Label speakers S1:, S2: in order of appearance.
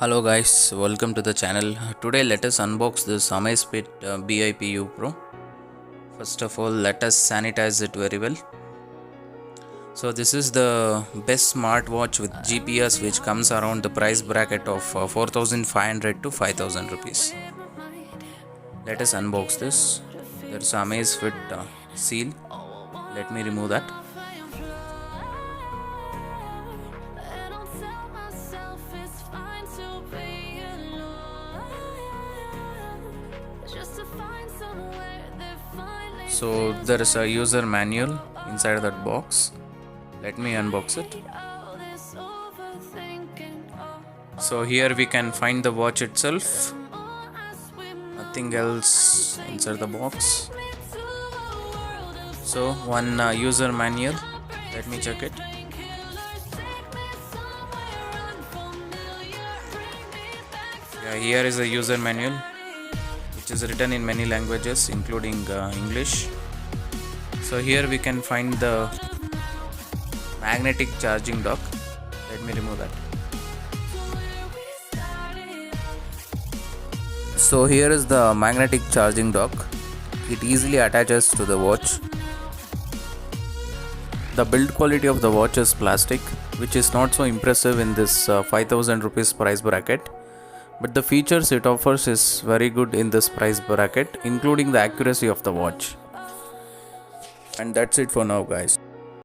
S1: Hello guys, welcome to the channel. Today let us unbox this Amazefit BIPU Pro. First of all, let us sanitize it very well. So this is the best smartwatch with GPS which comes around the price bracket of 4500 to 5000 rupees. Let us unbox this. There's Amazefit seal. Let me remove that. So there is a user manual inside that box. Let me unbox it. So here we can find the watch itself. Nothing else inside the box. So one user manual. Let me check it. Yeah, here is a user manual, which is written in many languages including English. So here we can find the magnetic charging dock. Let me remove that. So here is the magnetic charging dock. It easily attaches to the watch. The build quality of the watch is plastic, which is not so impressive in this 5000 rupees price bracket. But the features it offers is very good in this price bracket, including the accuracy of the watch. And that's it for now, guys.